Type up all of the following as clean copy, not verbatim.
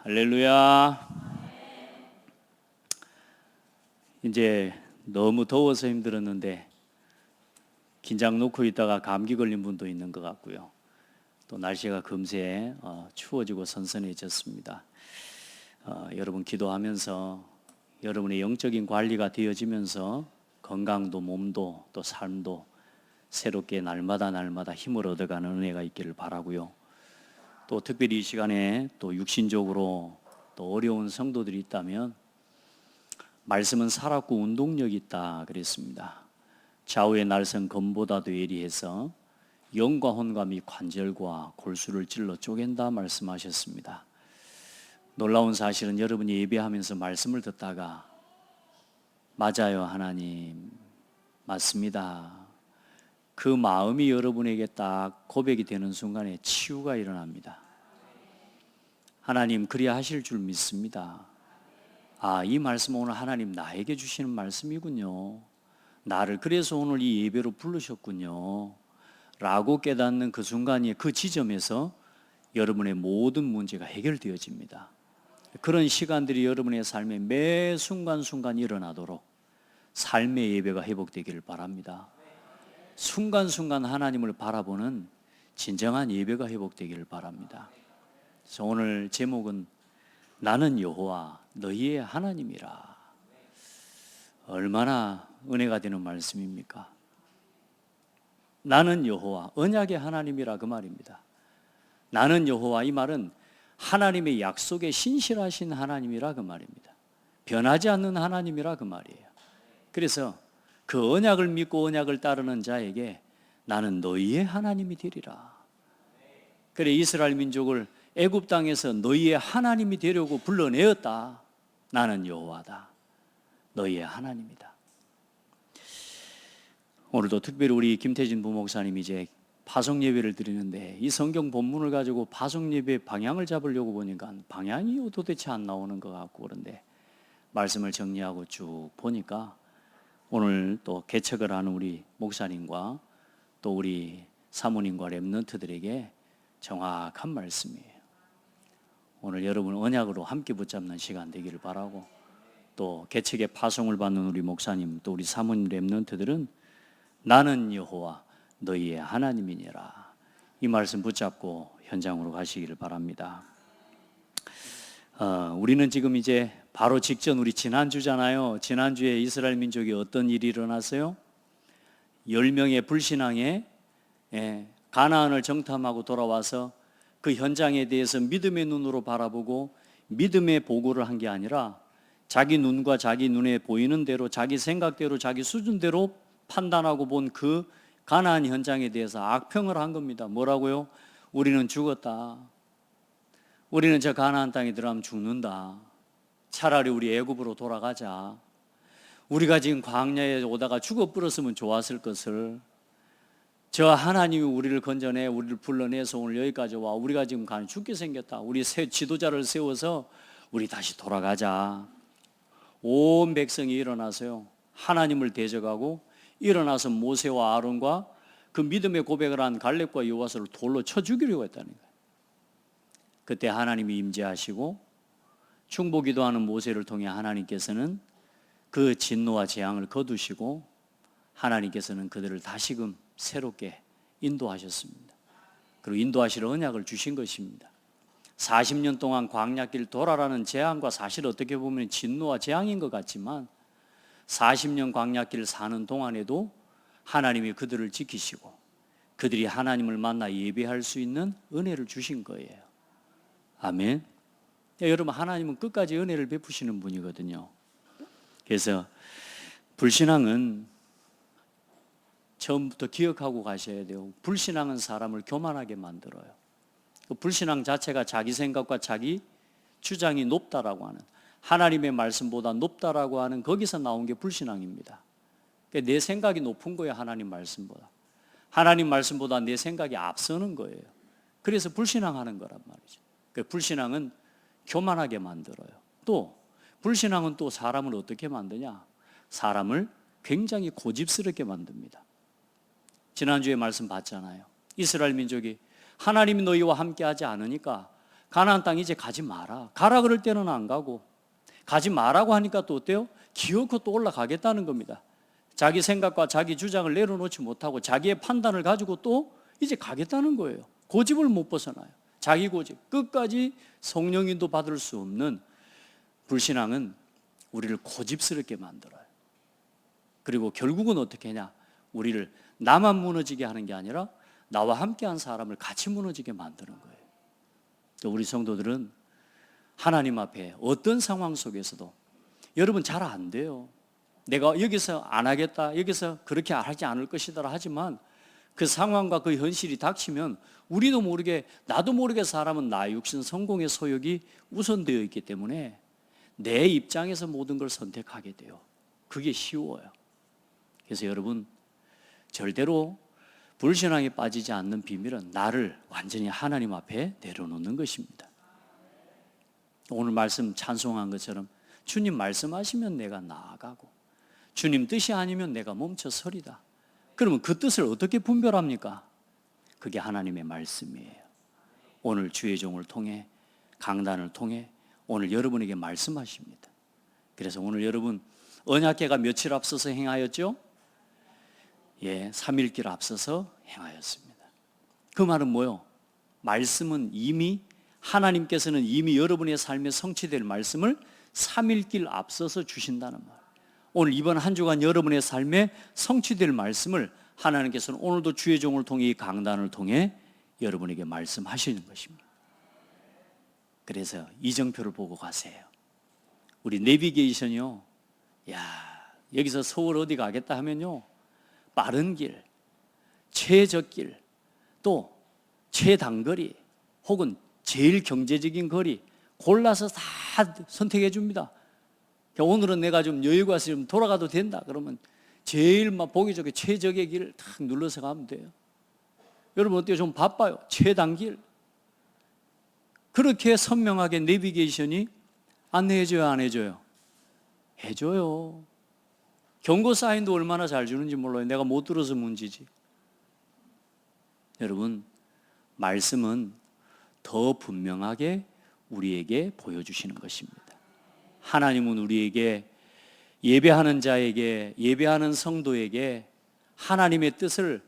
할렐루야. 이제 너무 더워서 힘들었는데 긴장 놓고 있다가 감기 걸린 분도 있는 것 같고요. 또 날씨가 금세 추워지고 선선해졌습니다. 여러분 기도하면서 여러분의 영적인 관리가 되어지면서 건강도 몸도 또 삶도 새롭게 날마다 힘을 얻어가는 은혜가 있기를 바라고요. 또 특별히 이 시간에 또 육신적으로 또 어려운 성도들이 있다면 말씀은 살았고 운동력이 있다 그랬습니다. 좌우의 날선 검보다도 예리해서 영과 혼과 및 관절과 골수를 찔러 쪼갠다 말씀하셨습니다. 놀라운 사실은 여러분이 예배하면서 말씀을 듣다가 맞아요 하나님, 맞습니다, 그 마음이 여러분에게 딱 고백이 되는 순간에 치유가 일어납니다. 하나님 그리야 하실 줄 믿습니다. 이 말씀은 오늘 하나님 나에게 주시는 말씀이군요, 나를 그래서 오늘 이 예배로 부르셨군요 라고 깨닫는 그 순간이, 그 지점에서 여러분의 모든 문제가 해결되어집니다. 그런 시간들이 여러분의 삶에 매 순간순간 일어나도록 삶의 예배가 회복되기를 바랍니다. 순간순간 하나님을 바라보는 진정한 예배가 회복되기를 바랍니다. 그래서 오늘 제목은 나는 여호와 너희의 하나님이라. 얼마나 은혜가 되는 말씀입니까? 나는 여호와, 언약의 하나님이라 그 말입니다. 나는 여호와, 이 말은 하나님의 약속에 신실하신 하나님이라 그 말입니다. 변하지 않는 하나님이라 그 말이에요. 그래서 그 언약을 믿고 언약을 따르는 자에게 나는 너희의 하나님이 되리라. 그래, 이스라엘 민족을 애굽 땅에서 너희의 하나님이 되려고 불러내었다. 나는 여호와다, 너희의 하나님이다. 오늘도 특별히 우리 김태진 부목사님이 이제 파송 예배를 드리는데, 이 성경 본문을 가지고 파송 예배 방향을 잡으려고 보니까 방향이 도대체 안 나오는 것 같고, 그런데 말씀을 정리하고 쭉 보니까 오늘 또 개척을 하는 우리 목사님과 또 우리 사모님과 렘넌트들에게 정확한 말씀이에요. 오늘 여러분 언약으로 함께 붙잡는 시간 되기를 바라고, 또 개척의 파송을 받는 우리 목사님 또 우리 사모님 렘넌트들은 나는 여호와 너희의 하나님이니라, 이 말씀 붙잡고 현장으로 가시기를 바랍니다. 우리는 지금 이제 바로 직전, 우리 지난주잖아요. 지난주에 이스라엘 민족이 어떤 일이 일어났어요? 10명의 불신앙에 가나안을 정탐하고 돌아와서 그 현장에 대해서 믿음의 눈으로 바라보고 믿음의 보고를 한 게 아니라 자기 눈과 자기 눈에 보이는 대로, 자기 생각대로, 자기 수준대로 판단하고 본 그 가나안 현장에 대해서 악평을 한 겁니다. 뭐라고요? 우리는 죽었다, 우리는 저 가나안 땅에 들어가면 죽는다, 차라리 우리 애굽으로 돌아가자, 우리가 지금 광야에 오다가 죽어 버렸으면 좋았을 것을, 저 하나님이 우리를 건져내 우리를 불러내서 오늘 여기까지 와, 우리가 지금 죽게 생겼다, 우리 새 지도자를 세워서 우리 다시 돌아가자. 온 백성이 일어나서요, 하나님을 대적하고 일어나서 모세와 아론과 그 믿음의 고백을 한 갈렙과 여호와스를 돌로 쳐 죽이려고 했다는 거예요. 그때 하나님이 임재하시고 충보기도하는 모세를 통해 하나님께서는 그 진노와 재앙을 거두시고 하나님께서는 그들을 다시금 새롭게 인도하셨습니다. 그리고 인도하실 언약을 주신 것입니다. 40년 동안 광야길 돌아라는 재앙과, 사실 어떻게 보면 진노와 재앙인 것 같지만 40년 광야길 사는 동안에도 하나님이 그들을 지키시고 그들이 하나님을 만나 예배할 수 있는 은혜를 주신 거예요. 아멘. 여러분, 하나님은 끝까지 은혜를 베푸시는 분이거든요. 그래서 불신앙은 처음부터 기억하고 가셔야 돼요. 불신앙은 사람을 교만하게 만들어요. 그 불신앙 자체가 자기 생각과 자기 주장이 높다라고 하는, 하나님의 말씀보다 높다라고 하는, 거기서 나온 게 불신앙입니다. 그러니까 내 생각이 높은 거예요. 하나님 말씀보다. 하나님 말씀보다 내 생각이 앞서는 거예요. 그래서 불신앙하는 거란 말이죠. 그러니까 불신앙은 교만하게 만들어요. 또 불신앙은 또 사람을 어떻게 만드냐? 사람을 굉장히 고집스럽게 만듭니다. 지난주에 말씀 봤잖아요. 이스라엘 민족이 하나님이 너희와 함께하지 않으니까 가나안 땅 이제 가지 마라. 가라 그럴 때는 안 가고, 가지 마라고 하니까 또 어때요? 기어코 또 올라가겠다는 겁니다. 자기 생각과 자기 주장을 내려놓지 못하고 자기의 판단을 가지고 또 이제 가겠다는 거예요. 고집을 못 벗어나요. 자기 고집. 끝까지 성령인도 받을 수 없는 불신앙은 우리를 고집스럽게 만들어요. 그리고 결국은 어떻게 하냐? 우리를 나만 무너지게 하는 게 아니라 나와 함께한 사람을 같이 무너지게 만드는 거예요. 우리 성도들은 하나님 앞에 어떤 상황 속에서도 여러분 잘 안 돼요. 내가 여기서 안 하겠다, 여기서 그렇게 하지 않을 것이다 하지만 그 상황과 그 현실이 닥치면 우리도 모르게, 나도 모르게 사람은 나 육신 성공의 소욕이 우선되어 있기 때문에 내 입장에서 모든 걸 선택하게 돼요. 그게 쉬워요. 그래서 여러분, 절대로 불신앙에 빠지지 않는 비밀은 나를 완전히 하나님 앞에 내려놓는 것입니다. 오늘 말씀 찬송한 것처럼 주님 말씀하시면 내가 나아가고 주님 뜻이 아니면 내가 멈춰 서리다. 그러면 그 뜻을 어떻게 분별합니까? 그게 하나님의 말씀이에요. 오늘 주의 종을 통해, 강단을 통해 오늘 여러분에게 말씀하십니다. 그래서 오늘 여러분 언약궤가 며칠 앞서서 행하였죠? 3일길 앞서서 행하였습니다. 그 말은 뭐요? 말씀은 이미, 하나님께서는 이미 여러분의 삶에 성취될 말씀을 3일길 앞서서 주신다는 말. 오늘 이번 한 주간 여러분의 삶에 성취될 말씀을 하나님께서는 오늘도 주의 종을 통해 이 강단을 통해 여러분에게 말씀하시는 것입니다. 그래서 이정표를 보고 가세요. 우리 내비게이션이요, 여기서 서울 어디 가겠다 하면요, 빠른 길, 최적길, 또 최단거리 혹은 제일 경제적인 거리 골라서 다 선택해 줍니다. 오늘은 내가 좀 여유가 있어서 좀 돌아가도 된다 그러면 제일 보기 좋게 최적의 길을 탁 눌러서 가면 돼요. 여러분 어때요? 좀 바빠요. 최단길. 그렇게 선명하게 내비게이션이 안내해줘요, 안 해줘요? 해줘요. 경고 사인도 얼마나 잘 주는지 몰라요. 내가 못 들어서 문제지. 여러분, 말씀은 더 분명하게 우리에게 보여주시는 것입니다. 하나님은 우리에게, 예배하는 자에게, 예배하는 성도에게 하나님의 뜻을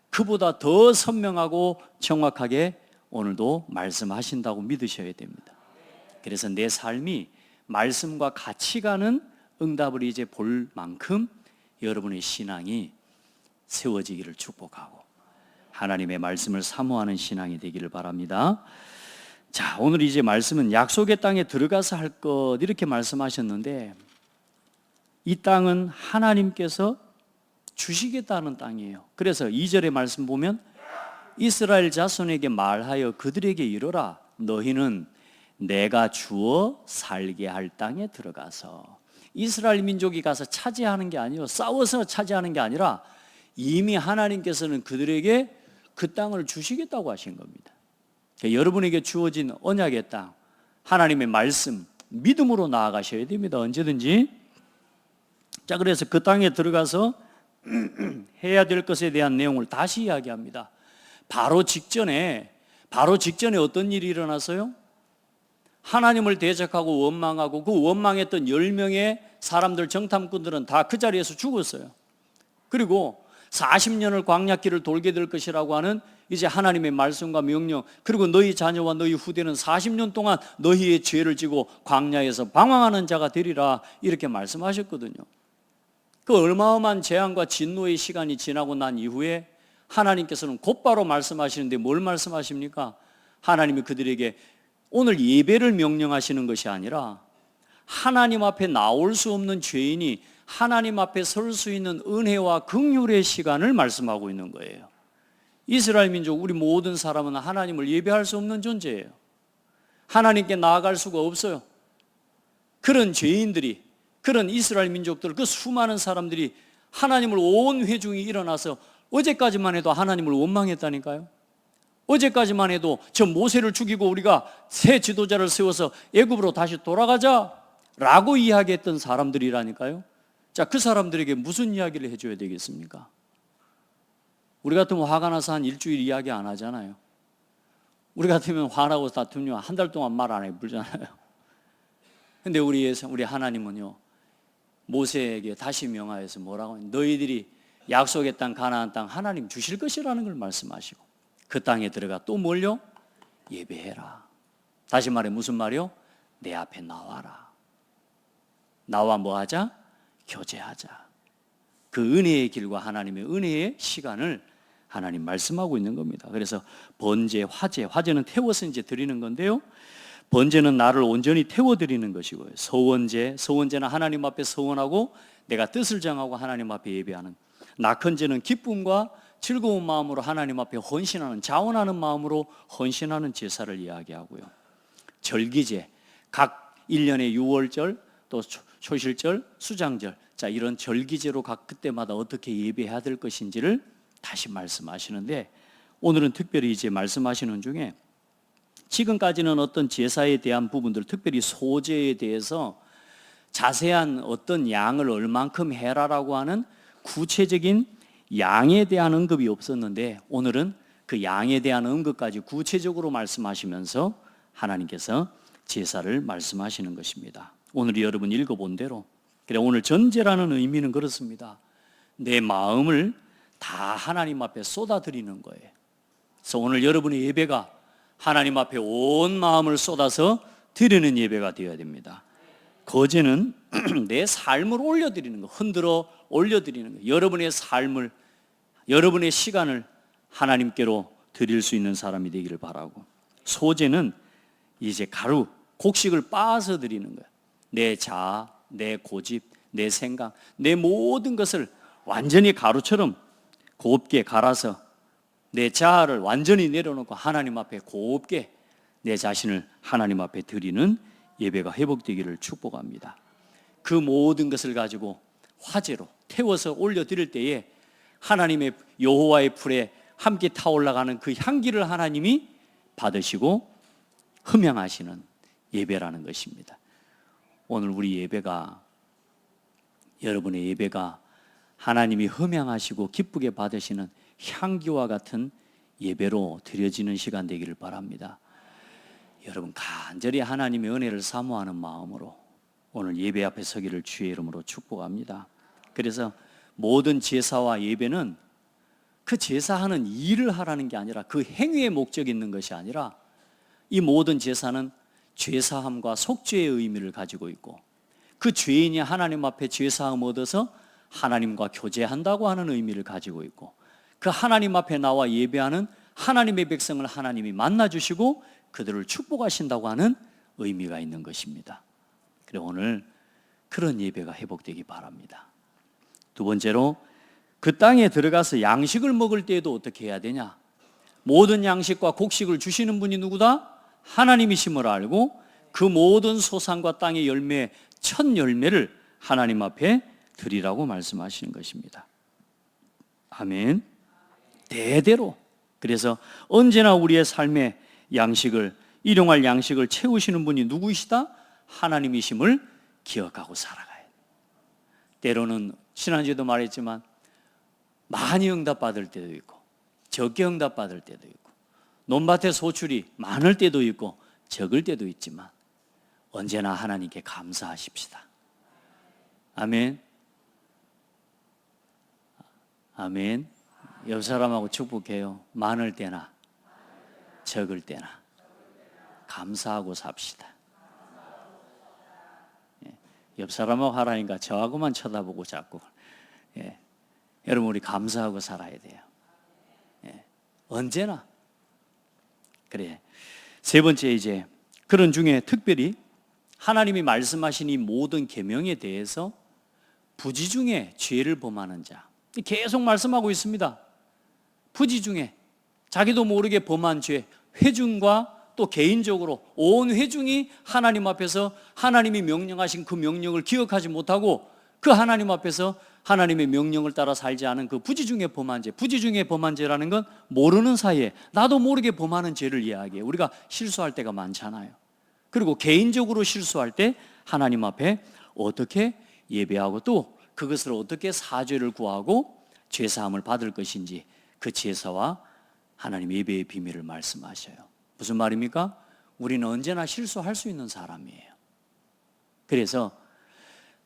그보다 더 선명하고 정확하게 오늘도 말씀하신다고 믿으셔야 됩니다. 그래서 내 삶이 말씀과 같이 가는 응답을 이제 볼 만큼 여러분의 신앙이 세워지기를 축복하고 하나님의 말씀을 사모하는 신앙이 되기를 바랍니다. 자, 오늘 이제 말씀은 약속의 땅에 들어가서 할 것 이렇게 말씀하셨는데, 이 땅은 하나님께서 주시겠다는 땅이에요. 그래서 2절의 말씀 보면 이스라엘 자손에게 말하여 그들에게 이르라, 너희는 내가 주어 살게 할 땅에 들어가서. 이스라엘 민족이 가서 차지하는 게 아니요, 싸워서 차지하는 게 아니라 이미 하나님께서는 그들에게 그 땅을 주시겠다고 하신 겁니다. 여러분에게 주어진 언약의 땅, 하나님의 말씀, 믿음으로 나아가셔야 됩니다. 언제든지. 자, 그래서 그 땅에 들어가서 해야 될 것에 대한 내용을 다시 이야기합니다. 바로 직전에 어떤 일이 일어났어요? 하나님을 대적하고 원망하고 그 원망했던 10명의 사람들, 정탐꾼들은 다 그 자리에서 죽었어요. 그리고 40년을 광야길을 돌게 될 것이라고 하는 이제 하나님의 말씀과 명령, 그리고 너희 자녀와 너희 후대는 40년 동안 너희의 죄를 지고 광야에서 방황하는 자가 되리라, 이렇게 말씀하셨거든요. 그 어마어마한 재앙과 진노의 시간이 지나고 난 이후에 하나님께서는 곧바로 말씀하시는데 뭘 말씀하십니까? 하나님이 그들에게 오늘 예배를 명령하시는 것이 아니라 하나님 앞에 나올 수 없는 죄인이 하나님 앞에 설 수 있는 은혜와 긍휼의 시간을 말씀하고 있는 거예요. 이스라엘 민족, 우리 모든 사람은 하나님을 예배할 수 없는 존재예요. 하나님께 나아갈 수가 없어요. 그런 죄인들이, 그런 이스라엘 민족들, 그 수많은 사람들이 하나님을 온 회중이 일어나서 어제까지만 해도 하나님을 원망했다니까요. 어제까지만 해도 저 모세를 죽이고 우리가 새 지도자를 세워서 애굽으로 다시 돌아가자라고 이야기했던 사람들이라니까요. 자, 그 사람들에게 무슨 이야기를 해줘야 되겠습니까? 우리 같으면 화가 나서 한 일주일 이야기 안 하잖아요. 우리 같으면 화나고 다투면 한 달 동안 말 안 해불잖아요. 근데 우리 하나님은요, 모세에게 다시 명하여서 뭐라고 하냐, 너희들이 약속의 땅 가나안 땅 하나님 주실 것이라는 걸 말씀하시고 그 땅에 들어가 또 뭘요? 예배해라. 다시 말해 무슨 말이요? 내 앞에 나와라. 나와 뭐 하자? 교제하자. 그 은혜의 길과 하나님의 은혜의 시간을 하나님 말씀하고 있는 겁니다. 그래서 번제, 화제는 태워서 이제 드리는 건데요, 번제는 나를 온전히 태워드리는 것이고요, 서원제는 하나님 앞에 서원하고 내가 뜻을 정하고 하나님 앞에 예배하는, 낙헌제는 기쁨과 즐거운 마음으로 하나님 앞에 헌신하는, 자원하는 마음으로 헌신하는 제사를 이야기하고요, 절기제, 각 1년의 6월절 또 초실절, 수장절, 자 이런 절기제로 각 그때마다 어떻게 예배해야 될 것인지를 다시 말씀하시는데, 오늘은 특별히 이제 말씀하시는 중에 지금까지는 어떤 제사에 대한 부분들, 특별히 소제에 대해서 자세한 어떤 양을 얼만큼 해라라고 하는 구체적인 양에 대한 언급이 없었는데, 오늘은 그 양에 대한 언급까지 구체적으로 말씀하시면서 하나님께서 제사를 말씀하시는 것입니다. 오늘 여러분 읽어본 대로, 그래 오늘 전제라는 의미는 그렇습니다. 내 마음을 다 하나님 앞에 쏟아드리는 거예요. 그래서 오늘 여러분의 예배가 하나님 앞에 온 마음을 쏟아서 드리는 예배가 되어야 됩니다. 거제는 내 삶을 올려드리는 거, 흔들어 올려드리는 거, 여러분의 삶을, 여러분의 시간을 하나님께로 드릴 수 있는 사람이 되기를 바라고, 소제는 이제 가루, 곡식을 빻아서 드리는 거예요. 내 자아, 내 고집, 내 생각, 내 모든 것을 완전히 가루처럼 곱게 갈아서 내 자아를 완전히 내려놓고 하나님 앞에 곱게 내 자신을 하나님 앞에 드리는 예배가 회복되기를 축복합니다. 그 모든 것을 가지고 화제로 태워서 올려드릴 때에 하나님의 여호와의 풀에 함께 타올라가는 그 향기를 하나님이 받으시고 흠양하시는 예배라는 것입니다. 오늘 우리 예배가, 여러분의 예배가 하나님이 흠양하시고 기쁘게 받으시는 향기와 같은 예배로 드려지는 시간 되기를 바랍니다. 여러분 간절히 하나님의 은혜를 사모하는 마음으로 오늘 예배 앞에 서기를 주의 이름으로 축복합니다. 그래서 모든 제사와 예배는 그 제사하는 일을 하라는 게 아니라 그 행위의 목적이 있는 것이 아니라, 이 모든 제사는 죄사함과 속죄의 의미를 가지고 있고, 그 죄인이 하나님 앞에 죄사함 얻어서 하나님과 교제한다고 하는 의미를 가지고 있고, 그 하나님 앞에 나와 예배하는 하나님의 백성을 하나님이 만나주시고 그들을 축복하신다고 하는 의미가 있는 것입니다. 그래서 오늘 그런 예배가 회복되기 바랍니다. 두 번째로, 그 땅에 들어가서 양식을 먹을 때에도 어떻게 해야 되냐? 모든 양식과 곡식을 주시는 분이 누구다? 하나님이심을 알고 그 모든 소산과 땅의 열매, 첫 열매를 하나님 앞에 드리라고 말씀하시는 것입니다. 아멘. 대대로. 그래서 언제나 우리의 삶의 양식을, 일용할 양식을 채우시는 분이 누구이시다? 하나님이심을 기억하고 살아가야 돼. 때로는 지난주에도 말했지만 많이 응답받을 때도 있고 적게 응답받을 때도 있고, 논밭의 소출이 많을 때도 있고 적을 때도 있지만 언제나 하나님께 감사하십시다. 아멘. 아멘. 옆 사람하고 축복해요. 많을 때나 적을 때나 감사하고 삽시다. 옆 사람하고 하라니까 저하고만 쳐다보고 자꾸. 여러분 우리 감사하고 살아야 돼요. 언제나. 그래. 세 번째, 이제 그런 중에 특별히 하나님이 말씀하신 이 모든 계명에 대해서 부지 중에 죄를 범하는 자, 계속 말씀하고 있습니다. 부지 중에 자기도 모르게 범한 죄, 회중과 또 개인적으로 온 회중이 하나님 앞에서 하나님이 명령하신 그 명령을 기억하지 못하고 그 하나님 앞에서 하나님의 명령을 따라 살지 않은 그 부지 중에 범한 죄, 부지 중에 범한 죄라는 건 모르는 사이에 나도 모르게 범하는 죄를 이야기해요. 우리가 실수할 때가 많잖아요. 그리고 개인적으로 실수할 때 하나님 앞에 어떻게 예배하고 또 그것을 어떻게 사죄를 구하고 죄사함을 받을 것인지 그 제사와 하나님 예배의 비밀을 말씀하셔요. 무슨 말입니까? 우리는 언제나 실수할 수 있는 사람이에요. 그래서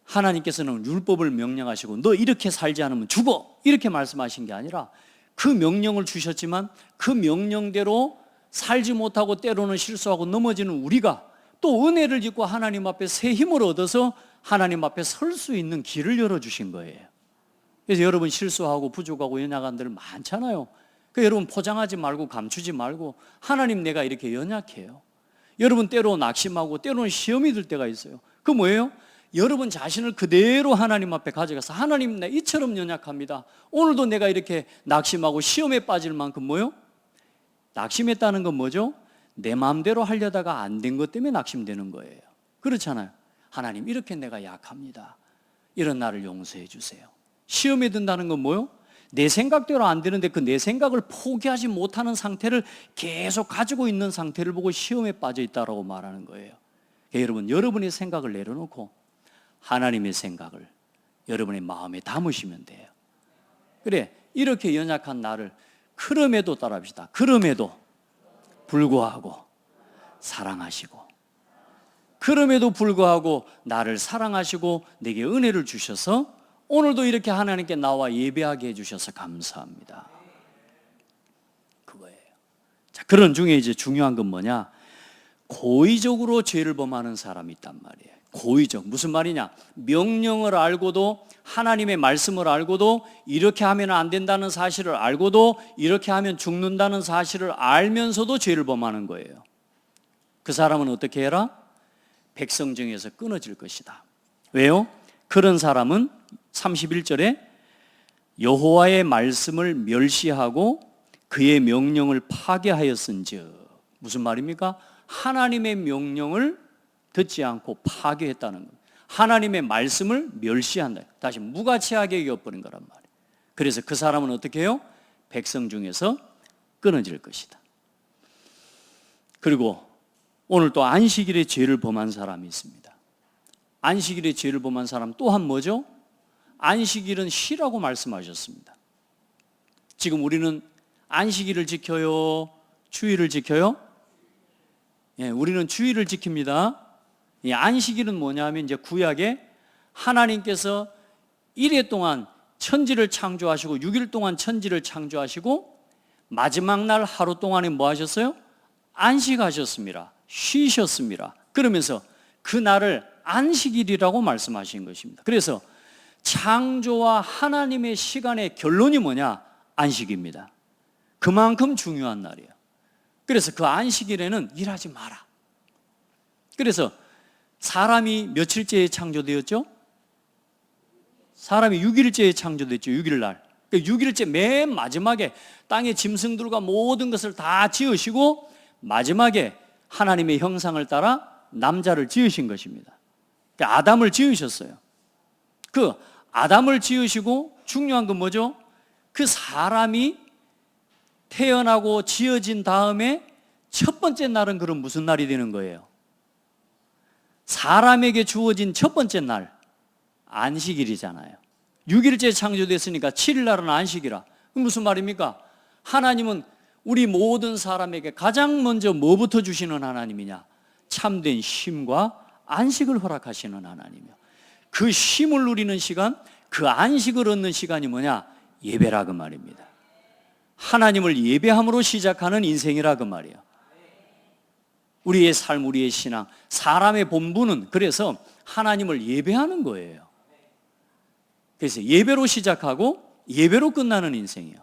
하나님께서는 율법을 명령하시고 너 이렇게 살지 않으면 죽어 이렇게 말씀하신 게 아니라 그 명령을 주셨지만 그 명령대로 살지 못하고 때로는 실수하고 넘어지는 우리가 또 은혜를 입고 하나님 앞에 새 힘을 얻어서 하나님 앞에 설 수 있는 길을 열어주신 거예요. 그래서 여러분 실수하고 부족하고 연약한 들 많잖아요. 그러니까 여러분 포장하지 말고 감추지 말고 하나님 내가 이렇게 연약해요. 여러분 때로 낙심하고 때로는 시험이 들 때가 있어요. 그 뭐예요? 여러분 자신을 그대로 하나님 앞에 가져가서 하나님 나 이처럼 연약합니다. 오늘도 내가 이렇게 낙심하고 시험에 빠질 만큼 뭐요? 낙심했다는 건 뭐죠? 내 마음대로 하려다가 안 된 것 때문에 낙심되는 거예요. 그렇잖아요. 하나님 이렇게 내가 약합니다. 이런 나를 용서해 주세요. 시험에 든다는 건 뭐요? 내 생각대로 안 되는데 그 내 생각을 포기하지 못하는 상태를 계속 가지고 있는 상태를 보고 시험에 빠져 있다라고 말하는 거예요. 그러니까 여러분 여러분의 생각을 내려놓고 하나님의 생각을 여러분의 마음에 담으시면 돼요. 그래 이렇게 연약한 나를 그럼에도 따라합시다. 그럼에도 불구하고 사랑하시고 그럼에도 불구하고 나를 사랑하시고 내게 은혜를 주셔서 오늘도 이렇게 하나님께 나와 예배하게 해주셔서 감사합니다. 그거예요. 자, 그런 중에 이제 중요한 건 뭐냐? 고의적으로 죄를 범하는 사람이 있단 말이에요. 고의적. 무슨 말이냐? 명령을 알고도 하나님의 말씀을 알고도 이렇게 하면 안 된다는 사실을 알고도 이렇게 하면 죽는다는 사실을 알면서도 죄를 범하는 거예요. 그 사람은 어떻게 해라? 백성 중에서 끊어질 것이다. 왜요? 그런 사람은 31절에 여호와의 말씀을 멸시하고 그의 명령을 파괴하였은즉 무슨 말입니까? 하나님의 명령을 듣지 않고 파괴했다는 거예요. 하나님의 말씀을 멸시한다. 다시 무가치하게 여겨버린 거란 말이에요. 그래서 그 사람은 어떻게 해요? 백성 중에서 끊어질 것이다. 그리고 오늘 또 안식일에 죄를 범한 사람이 있습니다. 안식일에 죄를 범한 사람 또한 뭐죠? 안식일은 쉬라고 말씀하셨습니다. 지금 우리는 안식일을 지켜요? 주일을 지켜요? 예, 우리는 주일을 지킵니다. 이 안식일은 뭐냐면 이제 구약에 하나님께서 1회 동안 천지를 창조하시고 6일 동안 천지를 창조하시고 마지막 날 하루 동안에 뭐 하셨어요? 안식하셨습니다. 쉬셨습니다. 그러면서 그 날을 안식일이라고 말씀하신 것입니다. 그래서 창조와 하나님의 시간의 결론이 뭐냐? 안식입니다. 그만큼 중요한 날이에요. 그래서 그 안식일에는 일하지 마라. 그래서 사람이 며칠째에 창조되었죠? 사람이 6일째에 창조됐죠. 6일날. 6일째 맨 마지막에 땅의 짐승들과 모든 것을 다 지으시고 마지막에 하나님의 형상을 따라 남자를 지으신 것입니다. 아담을 지으셨어요. 그 아담을 지으시고 중요한 건 뭐죠? 그 사람이 태어나고 지어진 다음에 첫 번째 날은 그럼 무슨 날이 되는 거예요? 사람에게 주어진 첫 번째 날 안식일이잖아요. 6일째 창조됐으니까 7일날은 안식이라. 무슨 말입니까? 하나님은 우리 모든 사람에게 가장 먼저 뭐부터 주시는 하나님이냐? 참된 쉼과 안식을 허락하시는 하나님이요. 그 쉼을 누리는 시간, 그 안식을 얻는 시간이 뭐냐? 예배라 그 말입니다. 하나님을 예배함으로 시작하는 인생이라 그 말이에요. 우리의 삶, 우리의 신앙, 사람의 본분은 그래서 하나님을 예배하는 거예요. 그래서 예배로 시작하고 예배로 끝나는 인생이에요.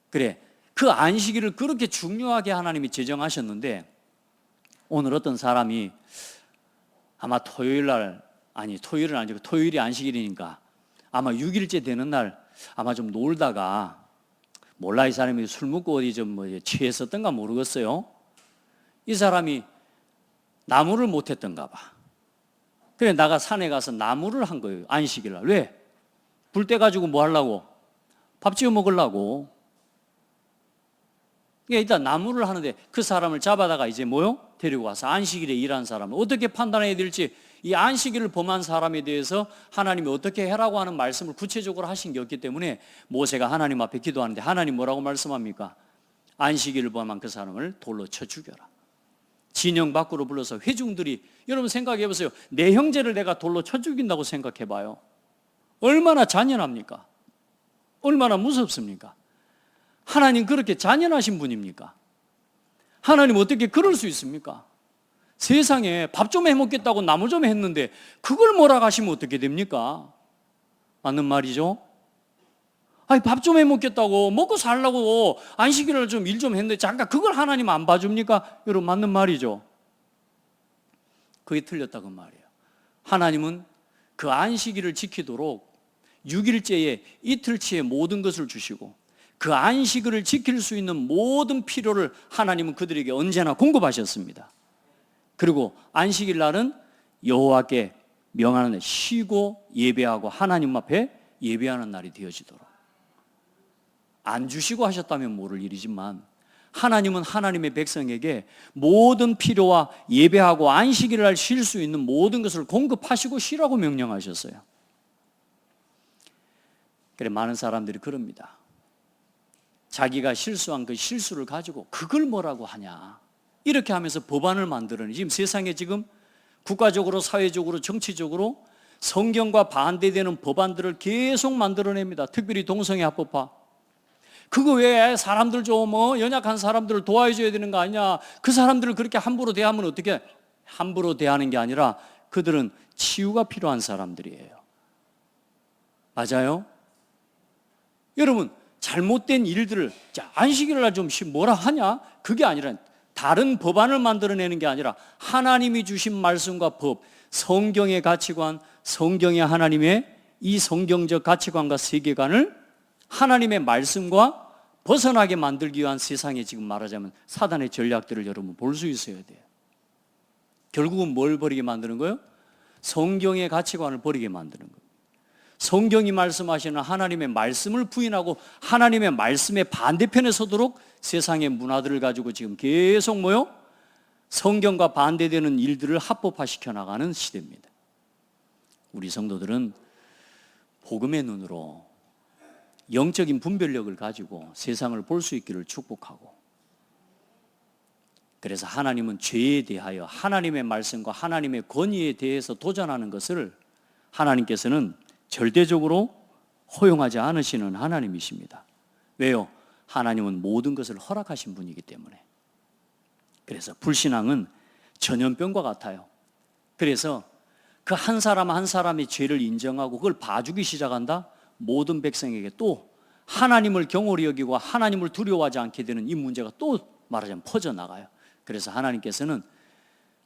그래, 그 안식일을 그렇게 중요하게 하나님이 제정하셨는데 오늘 어떤 사람이 아마 토요일은 아니고 토요일이 안식일이니까 아마 6일째 되는 날 아마 좀 놀다가 몰라 이 사람이 술 먹고 어디 좀 취했었던가 모르겠어요. 이 사람이 나무를 못했던가 봐. 그래 나가 산에 가서 나무를 한 거예요. 안식일 날. 왜? 불 때 가지고 뭐 하려고? 밥 지어 먹으려고. 그러니까 일단 나무를 하는데 그 사람을 잡아다가 이제 뭐요? 데리고 와서 안식일에 일한 사람을 어떻게 판단해야 될지 이 안식일을 범한 사람에 대해서 하나님이 어떻게 해라고 하는 말씀을 구체적으로 하신 게 없기 때문에 모세가 하나님 앞에 기도하는데 하나님 뭐라고 말씀합니까? 안식일을 범한 그 사람을 돌로 쳐 죽여라. 진영 밖으로 불러서 회중들이, 여러분 생각해 보세요. 내 형제를 내가 돌로 쳐 죽인다고 생각해 봐요. 얼마나 잔인합니까? 얼마나 무섭습니까? 하나님 그렇게 잔인하신 분입니까? 하나님 어떻게 그럴 수 있습니까? 세상에 밥 좀 해먹겠다고 나무 좀 했는데 그걸 몰아가시면 어떻게 됩니까? 맞는 말이죠? 아니, 밥 좀 해먹겠다고 먹고 살라고 안식일을 좀 일 좀 했는데 잠깐 그걸 하나님 안 봐줍니까? 여러분 맞는 말이죠? 그게 틀렸다고 말이에요. 하나님은 그 안식일을 지키도록 6일째에 이틀치의 모든 것을 주시고 그 안식일을 지킬 수 있는 모든 필요를 하나님은 그들에게 언제나 공급하셨습니다. 그리고 안식일 날은 여호와께 명하는 날, 쉬고 예배하고 하나님 앞에 예배하는 날이 되어지도록. 안 주시고 하셨다면 모를 일이지만 하나님은 하나님의 백성에게 모든 필요와 예배하고 안식일 날 쉴 수 있는 모든 것을 공급하시고 쉬라고 명령하셨어요. 그래, 많은 사람들이 그럽니다. 자기가 실수한 그 실수를 가지고 그걸 뭐라고 하냐, 이렇게 하면서 법안을 만들어내. 지금 세상에 지금 국가적으로, 사회적으로, 정치적으로 성경과 반대되는 법안들을 계속 만들어냅니다. 특별히 동성애 합법화. 그거 왜 사람들 좀 연약한 사람들을 도와줘야 되는 거 아니냐, 그 사람들을 그렇게 함부로 대하면 어떻게, 함부로 대하는 게 아니라 그들은 치유가 필요한 사람들이에요. 맞아요? 여러분, 잘못된 일들을, 자, 안식일 날 좀 뭐라 하냐, 그게 아니라 다른 법안을 만들어내는 게 아니라 하나님이 주신 말씀과 법, 성경의 가치관, 성경의 하나님의 이 성경적 가치관과 세계관을 하나님의 말씀과 벗어나게 만들기 위한 세상에 지금 말하자면 사단의 전략들을 여러분 볼 수 있어야 돼요. 결국은 뭘 버리게 만드는 거예요? 성경의 가치관을 버리게 만드는 거예요. 성경이 말씀하시는 하나님의 말씀을 부인하고 하나님의 말씀의 반대편에 서도록 세상의 문화들을 가지고 지금 계속 성경과 반대되는 일들을 합법화시켜 나가는 시대입니다. 우리 성도들은 복음의 눈으로 영적인 분별력을 가지고 세상을 볼 수 있기를 축복하고, 그래서 하나님은 죄에 대하여 하나님의 말씀과 하나님의 권위에 대해서 도전하는 것을 하나님께서는 절대적으로 허용하지 않으시는 하나님이십니다. 왜요? 하나님은 모든 것을 허락하신 분이기 때문에. 그래서 불신앙은 전염병과 같아요. 그래서 그 한 사람 한 사람의 죄를 인정하고 그걸 봐주기 시작한다? 모든 백성에게 또 하나님을 경홀히 여기고 하나님을 두려워하지 않게 되는 이 문제가 또 말하자면 퍼져나가요. 그래서 하나님께서는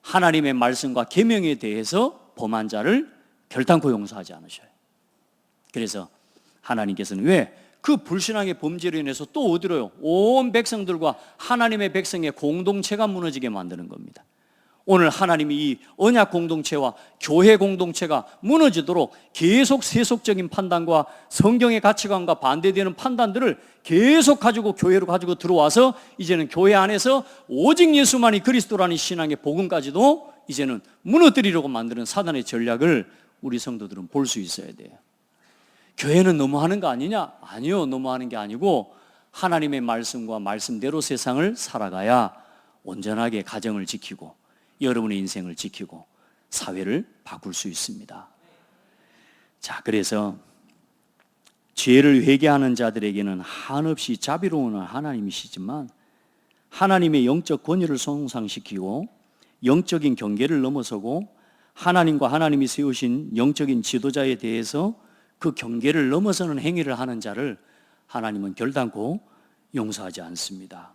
하나님의 말씀과 계명에 대해서 범한 자를 결단코 용서하지 않으셔요. 그래서 하나님께서는 왜? 그 불신앙의 범죄로 인해서 또 어디로요? 온 백성들과 하나님의 백성의 공동체가 무너지게 만드는 겁니다. 오늘 하나님이 이 언약 공동체와 교회 공동체가 무너지도록 계속 세속적인 판단과 성경의 가치관과 반대되는 판단들을 계속 가지고 교회로 가지고 들어와서 이제는 교회 안에서 오직 예수만이 그리스도라는 신앙의 복음까지도 이제는 무너뜨리려고 만드는 사단의 전략을 우리 성도들은 볼 수 있어야 돼요. 교회는 너무하는 거 아니냐? 아니요, 너무하는 게 아니고 하나님의 말씀과 말씀대로 세상을 살아가야 온전하게 가정을 지키고 여러분의 인생을 지키고 사회를 바꿀 수 있습니다. 자, 그래서 죄를 회개하는 자들에게는 한없이 자비로운 하나님이시지만 하나님의 영적 권위를 손상시키고 영적인 경계를 넘어서고 하나님과 하나님이 세우신 영적인 지도자에 대해서 그 경계를 넘어서는 행위를 하는 자를 하나님은 결단코 용서하지 않습니다.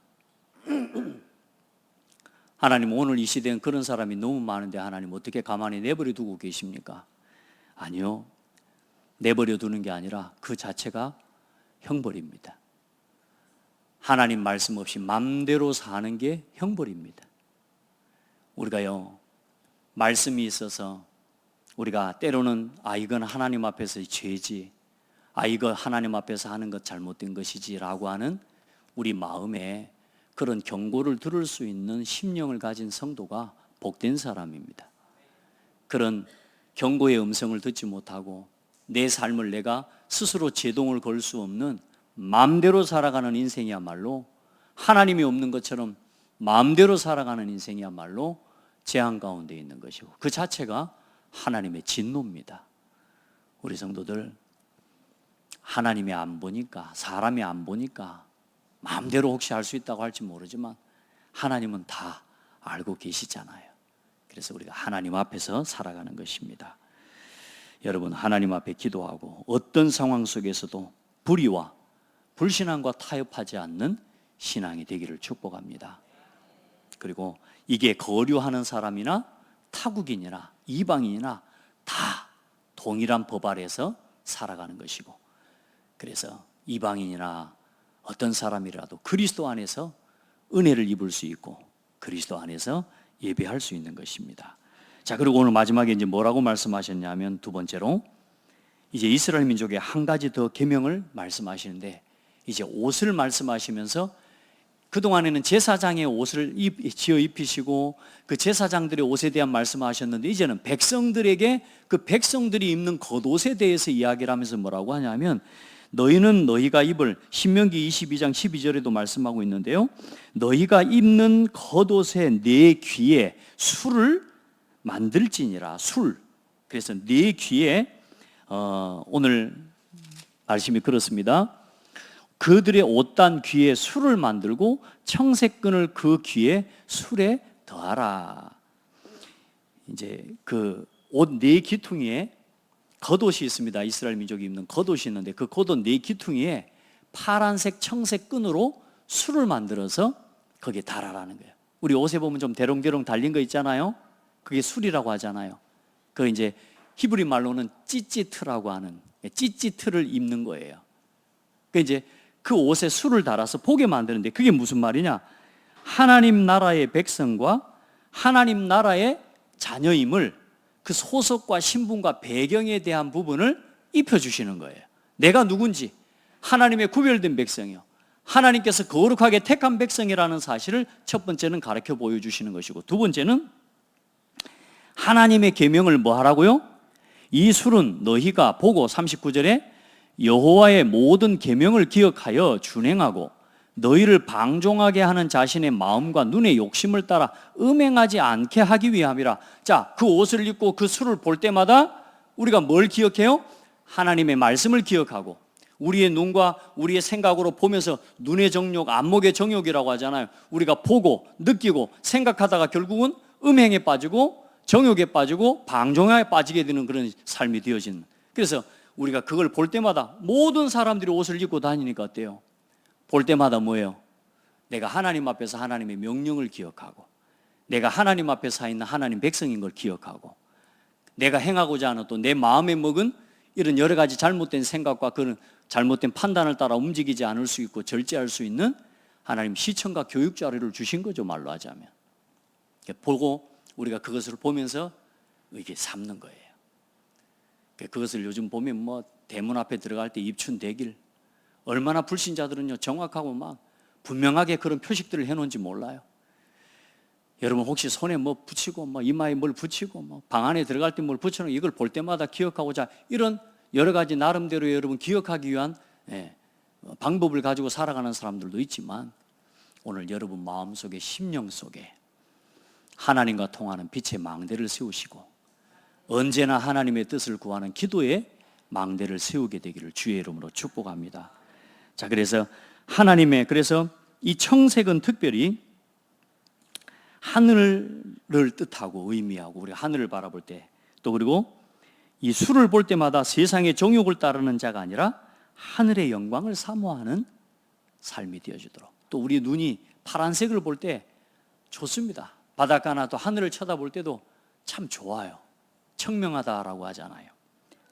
하나님, 오늘 이 시대엔 그런 사람이 너무 많은데 하나님 어떻게 가만히 내버려 두고 계십니까? 아니요, 내버려 두는 게 아니라 그 자체가 형벌입니다. 하나님 말씀 없이 맘대로 사는 게 형벌입니다. 우리가요, 말씀이 있어서 우리가 때로는 이건 하나님 앞에서의 죄지, 이거 하나님 앞에서 하는 것 잘못된 것이지 라고 하는 우리 마음에 그런 경고를 들을 수 있는 심령을 가진 성도가 복된 사람입니다. 그런 경고의 음성을 듣지 못하고 내 삶을 내가 스스로 제동을 걸 수 없는 마음대로 살아가는 인생이야말로 하나님이 없는 것처럼 마음대로 살아가는 인생이야말로 재앙 가운데 있는 것이고 그 자체가 하나님의 진노입니다. 우리 성도들, 하나님이 안 보니까, 사람이 안 보니까 마음대로 혹시 할 수 있다고 할지 모르지만 하나님은 다 알고 계시잖아요. 그래서 우리가 하나님 앞에서 살아가는 것입니다. 여러분, 하나님 앞에 기도하고 어떤 상황 속에서도 불의와 불신앙과 타협하지 않는 신앙이 되기를 축복합니다. 그리고 이게 거류하는 사람이나 타국인이나 이방인이나 다 동일한 법 아래에서 살아가는 것이고, 그래서 이방인이나 어떤 사람이라도 그리스도 안에서 은혜를 입을 수 있고 그리스도 안에서 예배할 수 있는 것입니다. 자, 그리고 오늘 마지막에 이제 뭐라고 말씀하셨냐면, 두 번째로 이제 이스라엘 민족의 한 가지 더 계명을 말씀하시는데, 이제 옷을 말씀하시면서 그동안에는 제사장의 옷을 지어 입히시고 그 제사장들의 옷에 대한 말씀하셨는데, 이제는 백성들에게 그 백성들이 입는 겉옷에 대해서 이야기를 하면서 뭐라고 하냐면, 너희는 너희가 입을, 신명기 22장 12절에도 말씀하고 있는데요, 너희가 입는 겉옷에 네 귀에 술을 만들지니라. 술. 그래서 네 귀에 오늘 말씀이 그렇습니다. 그들의 옷단 귀에 술을 만들고 청색끈을 그 귀에 술에 더하라. 이제 그 옷 네 귀퉁이에 겉옷이 있습니다. 이스라엘 민족이 입는 겉옷이 있는데 그 겉옷 네 귀퉁이에 파란색 청색 끈으로 술을 만들어서 거기에 달아라는 거예요. 우리 옷에 보면 좀 대롱대롱 달린 거 있잖아요. 그게 술이라고 하잖아요. 그 이제 히브리 말로는 찌찌트라고 하는, 찌찌트를 입는 거예요. 그 이제 그 옷에 술을 달아서 보게 만드는데, 그게 무슨 말이냐? 하나님 나라의 백성과 하나님 나라의 자녀임을, 그 소속과 신분과 배경에 대한 부분을 입혀주시는 거예요. 내가 누군지, 하나님의 구별된 백성이요, 하나님께서 거룩하게 택한 백성이라는 사실을 첫 번째는 가르쳐 보여주시는 것이고, 두 번째는 하나님의 계명을 뭐 하라고요? 이 술은 너희가 보고, 39절에 여호와의 모든 계명을 기억하여 준행하고 너희를 방종하게 하는 자신의 마음과 눈의 욕심을 따라 음행하지 않게 하기 위함이라. 자, 그 옷을 입고 그 술을 볼 때마다 우리가 뭘 기억해요? 하나님의 말씀을 기억하고, 우리의 눈과 우리의 생각으로 보면서 눈의 정욕, 안목의 정욕이라고 하잖아요. 우리가 보고 느끼고 생각하다가 결국은 음행에 빠지고 정욕에 빠지고 방종에 빠지게 되는 그런 삶이 되어지는. 그래서 우리가 그걸 볼 때마다, 모든 사람들이 옷을 입고 다니니까 어때요? 볼 때마다 뭐예요? 내가 하나님 앞에서 하나님의 명령을 기억하고, 내가 하나님 앞에 서 있는 하나님 백성인 걸 기억하고, 내가 행하고자 하는 또 내 마음에 먹은 이런 여러 가지 잘못된 생각과 그런 잘못된 판단을 따라 움직이지 않을 수 있고 절제할 수 있는 하나님 시청과 교육 자료를 주신 거죠, 말로 하자면. 보고 우리가 그것을 보면서 이게 삼는 거예요. 그것을 요즘 보면 뭐 대문 앞에 들어갈 때 입춘대길, 얼마나 불신자들은요 정확하고 막 분명하게 그런 표식들을 해놓은지 몰라요. 여러분 혹시 손에 뭐 붙이고 뭐 이마에 뭘 붙이고 뭐 방 안에 들어갈 때 뭘 붙여놓은, 이걸 볼 때마다 기억하고자 이런 여러 가지 나름대로 여러분 기억하기 위한 방법을 가지고 살아가는 사람들도 있지만, 오늘 여러분 마음속에, 심령 속에 하나님과 통하는 빛의 망대를 세우시고 언제나 하나님의 뜻을 구하는 기도의 망대를 세우게 되기를 주의 이름으로 축복합니다. 자, 그래서 그래서 이 청색은 특별히 하늘을 뜻하고 의미하고, 우리가 하늘을 바라볼 때, 또 그리고 이 술을 볼 때마다 세상의 정욕을 따르는 자가 아니라 하늘의 영광을 사모하는 삶이 되어지도록, 또 우리 눈이 파란색을 볼 때 좋습니다. 바닷가나 또 하늘을 쳐다볼 때도 참 좋아요. 청명하다라고 하잖아요.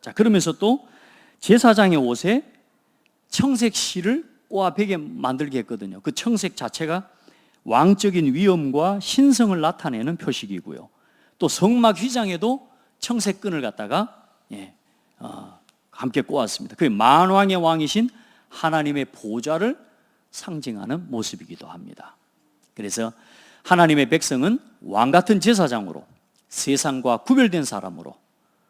자, 그러면서 또 제사장의 옷에 청색 실을 꼬아 베게 만들게 했거든요. 그 청색 자체가 왕적인 위엄과 신성을 나타내는 표식이고요. 또 성막 휘장에도 청색 끈을 갖다가 함께 꼬았습니다. 그게 만왕의 왕이신 하나님의 보좌를 상징하는 모습이기도 합니다. 그래서 하나님의 백성은 왕 같은 제사장으로, 세상과 구별된 사람으로,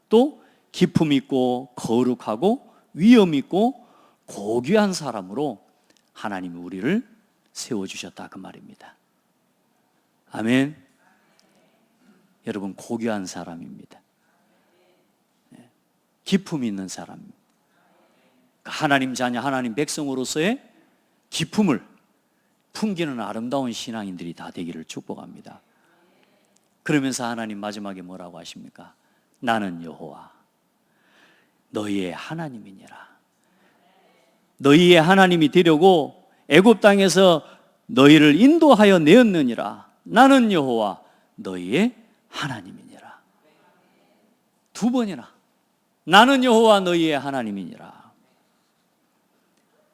또 기품 있고 거룩하고 위엄 있고 고귀한 사람으로 하나님이 우리를 세워주셨다 그 말입니다. 아멘. 여러분 고귀한 사람입니다. 기품이 있는 사람입니다. 하나님 자녀, 하나님 백성으로서의 기품을 풍기는 아름다운 신앙인들이 다 되기를 축복합니다. 그러면서 하나님 마지막에 뭐라고 하십니까? 나는 여호와 너희의 하나님이니라. 너희의 하나님이 되려고 애굽 땅에서 너희를 인도하여 내었느니라. 나는 여호와 너희의 하나님이니라. 두 번이나 나는 여호와 너희의 하나님이니라.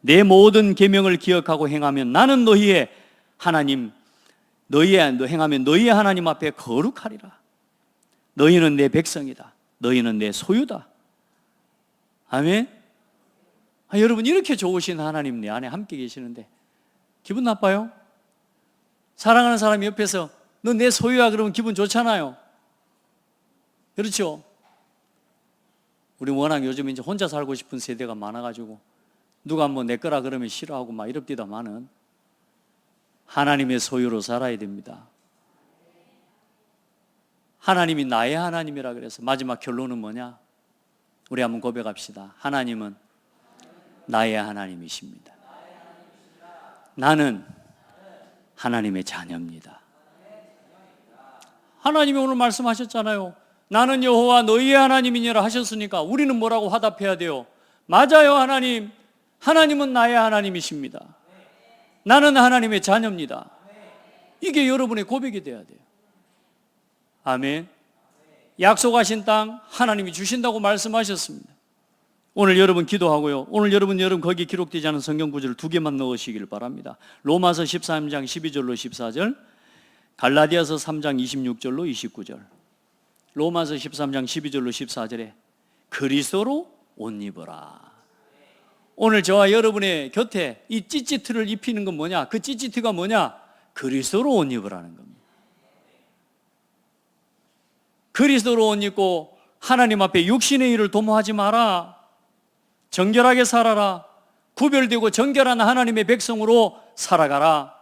내 모든 계명을 기억하고 행하면 나는 너희의 하나님, 행하면 너희의 하나님 앞에 거룩하리라. 너희는 내 백성이다. 너희는 내 소유다. 아멘. 여러분 이렇게 좋으신 하나님 내 안에 함께 계시는데 기분 나빠요? 사랑하는 사람이 옆에서 너 내 소유야 그러면 기분 좋잖아요. 그렇죠? 우리 워낙 요즘 이제 혼자 살고 싶은 세대가 많아가지고 누가 뭐 내 거라 그러면 싫어하고 막 이럽디다마는 하나님의 소유로 살아야 됩니다. 하나님이 나의 하나님이라 그래서 마지막 결론은 뭐냐? 우리 한번 고백합시다. 하나님은 나의 하나님이십니다. 나는 하나님의 자녀입니다. 하나님이 오늘 말씀하셨잖아요. 나는 여호와 너희의 하나님이니라 하셨으니까 우리는 뭐라고 화답해야 돼요? 맞아요, 하나님. 하나님은 나의 하나님이십니다. 나는 하나님의 자녀입니다. 이게 여러분의 고백이 돼야 돼요. 아멘. 약속하신 땅 하나님이 주신다고 말씀하셨습니다. 오늘 여러분 기도하고요. 오늘 여러분 거기 기록되지 않은 성경 구절을 두 개만 넣으시길 바랍니다. 로마서 13장 12절로 14절, 갈라디아서 3장 26절로 29절. 로마서 13장 12절로 14절에 그리스도로 옷 입어라. 오늘 저와 여러분의 곁에 이 찌찌트를 입히는 건 뭐냐? 그 찌찌트가 뭐냐? 그리스도로 옷 입으라는 겁니다. 그리스도로 옷 입고 하나님 앞에 육신의 일을 도모하지 마라. 정결하게 살아라. 구별되고 정결한 하나님의 백성으로 살아가라.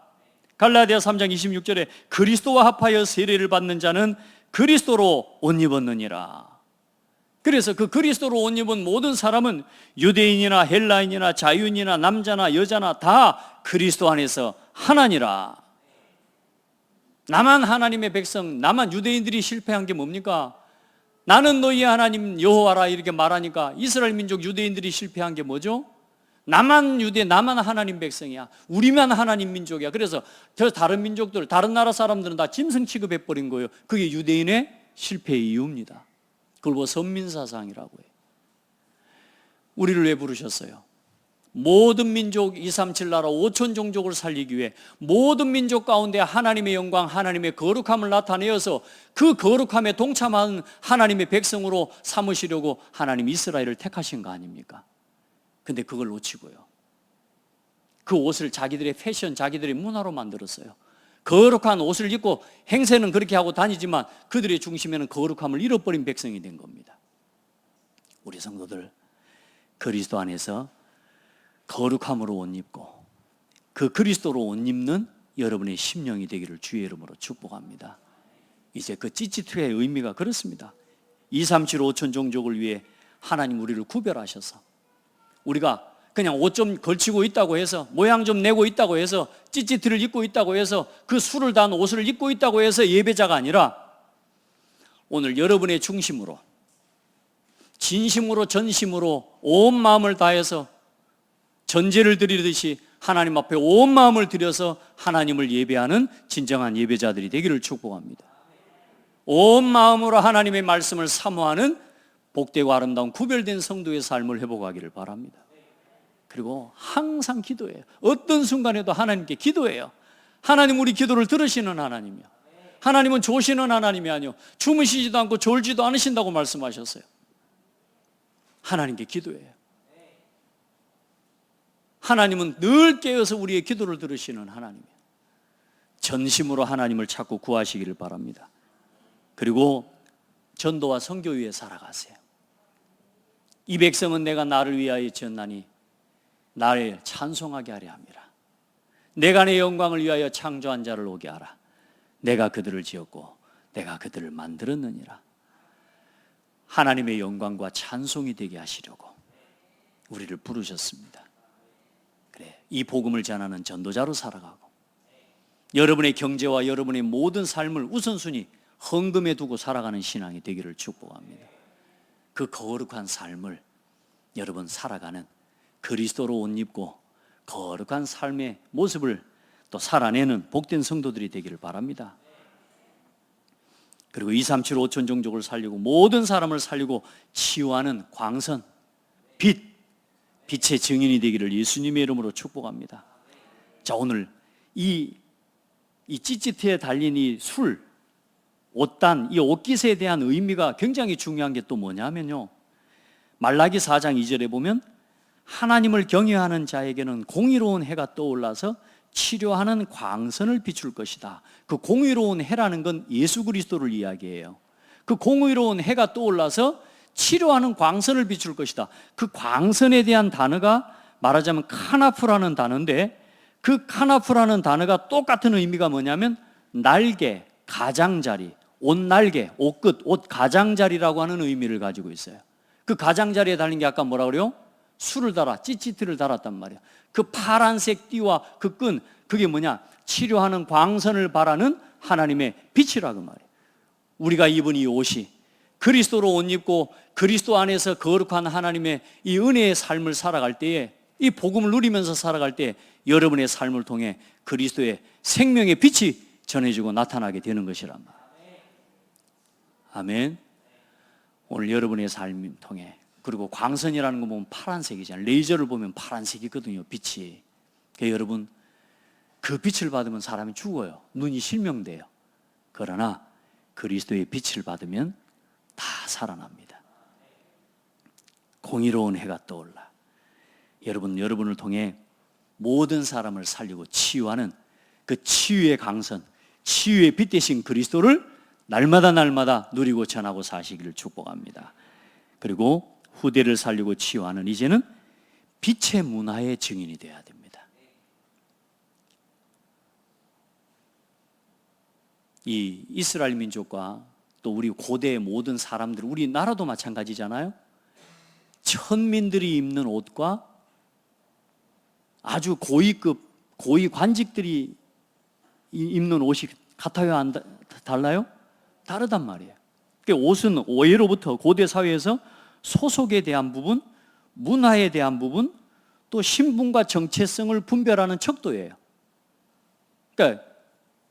갈라디아 3장 26절에 그리스도와 합하여 세례를 받는 자는 그리스도로 옷 입었느니라. 그래서 그 그리스도로 옷 입은 모든 사람은 유대인이나 헬라인이나 자유인이나 남자나 여자나 다 그리스도 안에서 하나니라. 나만 하나님의 백성, 나만 유대인들이 실패한 게 뭡니까? 나는 너희의 하나님 여호와라 이렇게 말하니까 이스라엘 민족 유대인들이 실패한 게 뭐죠? 나만 유대, 나만 하나님 백성이야. 우리만 하나님 민족이야. 그래서 저 다른 민족들, 다른 나라 사람들은 다 짐승 취급해버린 거예요. 그게 유대인의 실패의 이유입니다. 그걸 뭐 선민사상이라고 해요. 우리를 왜 부르셨어요? 모든 민족 237 나라 5천 종족을 살리기 위해 모든 민족 가운데 하나님의 영광, 하나님의 거룩함을 나타내어서 그 거룩함에 동참하는 하나님의 백성으로 삼으시려고 하나님 이스라엘을 택하신 거 아닙니까? 근데 그걸 놓치고요. 그 옷을 자기들의 패션, 자기들의 문화로 만들었어요. 거룩한 옷을 입고 행세는 그렇게 하고 다니지만 그들의 중심에는 거룩함을 잃어버린 백성이 된 겁니다. 우리 성도들 그리스도 안에서 거룩함으로 옷 입고 그 그리스도로 옷 입는 여러분의 심령이 되기를 주의 이름으로 축복합니다. 이제 그 찌찌트의 의미가 그렇습니다. 237 5천 종족을 위해 하나님 우리를 구별하셔서 우리가 그냥 옷 좀 걸치고 있다고 해서 모양 좀 내고 있다고 해서 찌찌트를 입고 있다고 해서 그 술을 단 옷을 입고 있다고 해서 예배자가 아니라 오늘 여러분의 중심으로 진심으로 전심으로 온 마음을 다해서 전제를 드리듯이 하나님 앞에 온 마음을 들여서 하나님을 예배하는 진정한 예배자들이 되기를 축복합니다. 온 마음으로 하나님의 말씀을 사모하는 복되고 아름다운 구별된 성도의 삶을 회복하기를 바랍니다. 그리고 항상 기도해요. 어떤 순간에도 하나님께 기도해요. 하나님 우리 기도를 들으시는 하나님이요. 하나님은 조시는 하나님이 아니요 주무시지도 않고 졸지도 않으신다고 말씀하셨어요. 하나님께 기도해요. 하나님은 늘 깨어서 우리의 기도를 들으시는 하나님이에요. 전심으로 하나님을 찾고 구하시기를 바랍니다. 그리고 전도와 선교 위에 살아가세요. 이 백성은 내가 나를 위하여 지었나니 나를 찬송하게 하려 함이라. 내가 내 영광을 위하여 창조한 자를 오게 하라. 내가 그들을 지었고 내가 그들을 만들었느니라. 하나님의 영광과 찬송이 되게 하시려고 우리를 부르셨습니다. 그래, 이 복음을 전하는 전도자로 살아가고 여러분의 경제와 여러분의 모든 삶을 우선순위 헌금에 두고 살아가는 신앙이 되기를 축복합니다. 그 거룩한 삶을 여러분 살아가는 그리스도로 옷 입고 거룩한 삶의 모습을 또 살아내는 복된 성도들이 되기를 바랍니다. 그리고 2, 3, 7, 5천 종족을 살리고 모든 사람을 살리고 치유하는 광선, 빛의 증인이 되기를 예수님의 이름으로 축복합니다. 자, 오늘 이 찌찌트에 달린 이 술, 옷단, 이 옷깃에 대한 의미가 굉장히 중요한 게 또 뭐냐면요, 말라기 4장 2절에 보면 하나님을 경외하는 자에게는 공의로운 해가 떠올라서 치료하는 광선을 비출 것이다. 그 공의로운 해라는 건 예수 그리스도를 이야기해요. 그 공의로운 해가 떠올라서 치료하는 광선을 비출 것이다. 그 광선에 대한 단어가 말하자면 카나프라는 단어인데, 그 카나프라는 단어가 똑같은 의미가 뭐냐면 날개, 가장자리, 옷 날개, 옷끝, 옷 가장자리라고 하는 의미를 가지고 있어요. 그 가장자리에 달린 게 아까 뭐라 그래요? 술을 달아, 찌찌트를 달았단 말이에요. 그 파란색 띠와 그 끈, 그게 뭐냐? 치료하는 광선을 바라는 하나님의 빛이라고 말이에요. 우리가 입은 이 옷이 그리스도로 옷 입고 그리스도 안에서 거룩한 하나님의 이 은혜의 삶을 살아갈 때에, 이 복음을 누리면서 살아갈 때 여러분의 삶을 통해 그리스도의 생명의 빛이 전해지고 나타나게 되는 것이란 말이에요. 아멘. 오늘 여러분의 삶을 통해, 그리고 광선이라는 거 보면 파란색이잖아요. 레이저를 보면 파란색이거든요, 빛이. 그러니까 여러분, 그 빛을 받으면 사람이 죽어요. 눈이 실명돼요. 그러나 그리스도의 빛을 받으면 다 살아납니다. 공의로운 해가 떠올라. 여러분을 통해 모든 사람을 살리고 치유하는 그 치유의 강선, 치유의 빛 대신 그리스도를 날마다 누리고 전하고 사시기를 축복합니다. 그리고 후대를 살리고 치유하는 이제는 빛의 문화의 증인이 되어야 됩니다. 이 이스라엘 민족과 또 우리 고대의 모든 사람들, 우리 나라도 마찬가지잖아요. 천민들이 입는 옷과 아주 고위급, 고위 관직들이 입는 옷이 같아요? 안 달라요? 다르단 말이에요. 그러니까 옷은 예로부터 고대 사회에서 소속에 대한 부분, 문화에 대한 부분, 또 신분과 정체성을 분별하는 척도예요. 그러니까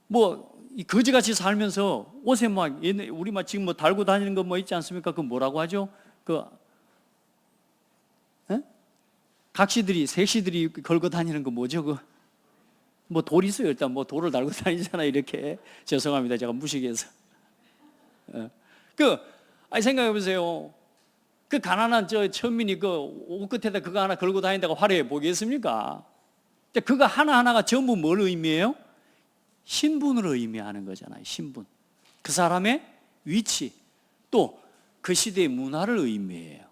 뭐 거지같이 살면서 옷에 막 우리 막 지금 뭐 달고 다니는 거 뭐 있지 않습니까? 그 뭐라고 하죠? 각시들이, 색시들이 걸고 다니는 거 뭐죠? 뭐 돌 있어요. 일단 뭐 돌을 달고 다니잖아요. 이렇게. 죄송합니다. 제가 무식해서. 생각해 보세요. 그 가난한 천민이 그 옷 끝에다 그거 하나 걸고 다닌다고 화려해 보이겠습니까? 그거 하나하나가 전부 뭘 의미해요? 신분을 의미하는 거잖아요. 신분. 그 사람의 위치, 또 그 시대의 문화를 의미해요.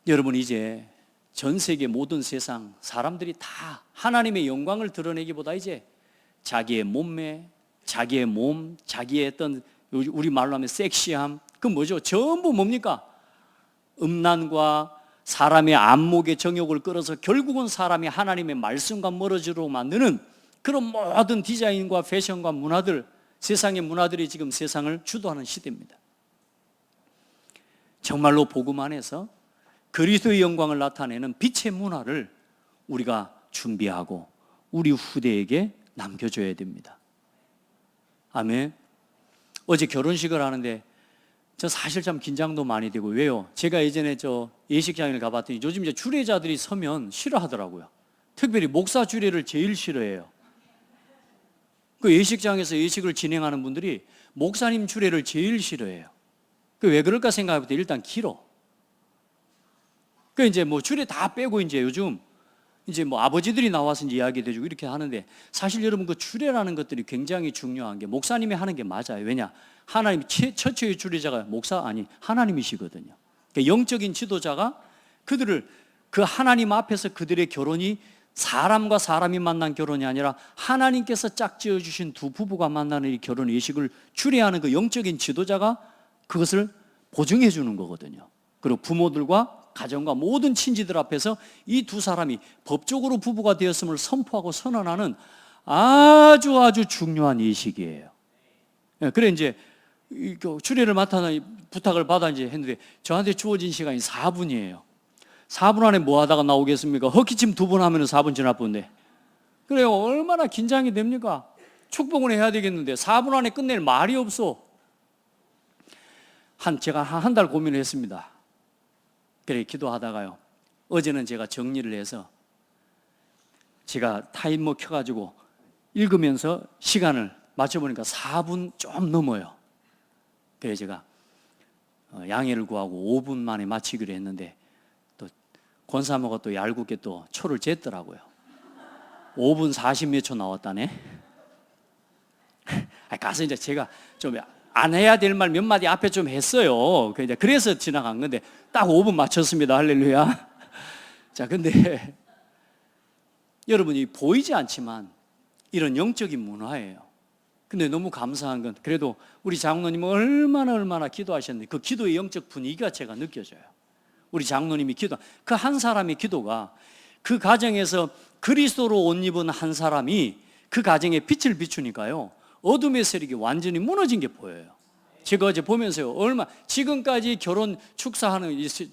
여러분, 이제 전 세계 모든 세상 사람들이 다 하나님의 영광을 드러내기보다 이제 자기의 몸매, 자기의 몸, 자기의 어떤 우리 말로 하면 섹시함, 그 뭐죠? 전부 뭡니까? 음란과 사람의 안목의 정욕을 끌어서 결국은 사람이 하나님의 말씀과 멀어지도록 만드는 그런 모든 디자인과 패션과 문화들, 세상의 문화들이 지금 세상을 주도하는 시대입니다. 정말로 복음 안에서 그리스도의 영광을 나타내는 빛의 문화를 우리가 준비하고 우리 후대에게 남겨줘야 됩니다. 아멘. 어제 결혼식을 하는데 저 사실 참 긴장도 많이 되고, 왜요? 제가 예전에 예식장을 가봤더니 요즘 이제 주례자들이 서면 싫어하더라고요. 특별히 목사 주례를 제일 싫어해요. 그 예식장에서 예식을 진행하는 분들이 목사님 주례를 제일 싫어해요. 왜 그럴까 생각해 볼 때 일단 길어. 이제 뭐 주례 다 빼고 이제 요즘 이제 뭐 아버지들이 나와서 이제 이야기도 해주고 이렇게 하는데, 사실 여러분 그 주례라는 것들이 굉장히 중요한 게 목사님이 하는 게 맞아요. 왜냐? 하나님 최초의 주례자가 목사 아니 하나님이시거든요. 그러니까 영적인 지도자가 그들을 그 하나님 앞에서 그들의 결혼이 사람과 사람이 만난 결혼이 아니라 하나님께서 짝지어 주신 두 부부가 만나는 이 결혼 의식을 주례하는 그 영적인 지도자가 그것을 보증해 주는 거거든요. 그리고 부모들과 가정과 모든 친지들 앞에서 이 두 사람이 법적으로 부부가 되었음을 선포하고 선언하는 아주 중요한 의식이에요. 그래 이제 주례를 맡아는 부탁을 받아 이제 했는데 저한테 주어진 시간이 4분이에요. 4분 안에 뭐 하다가 나오겠습니까? 헛기침 2번 하면 4분 지날 건데. 그래요. 얼마나 긴장이 됩니까? 축복을 해야 되겠는데 4분 안에 끝낼 말이 없어. 제가 한 달 고민을 했습니다. 그래 기도하다가요. 어제는 제가 정리를 해서 제가 타이머 켜가지고 읽으면서 시간을 맞춰보니까 4분 좀 넘어요. 그래 제가 양해를 구하고 5분 만에 마치기로 했는데 또 권사모가 또 얄궂게 또 초를 쟀더라고요. 5분 40 몇 초 나왔다네. 가서 이제 제가 좀 안 해야 될 말 몇 마디 앞에 좀 했어요. 그래서 지나간 건데 딱 5분 맞췄습니다. 할렐루야. 자, 근데 여러분이 보이지 않지만 이런 영적인 문화예요. 근데 너무 감사한 건 그래도 우리 장로님은 얼마나 기도하셨는데 그 기도의 영적 분위기가 제가 느껴져요. 우리 장로님이 그 한 사람의 기도가 그 가정에서 그리스도로 옷 입은 한 사람이 그 가정에 빛을 비추니까요. 어둠의 세력이 완전히 무너진 게 보여요. 제가 어제 보면서요. 지금까지 결혼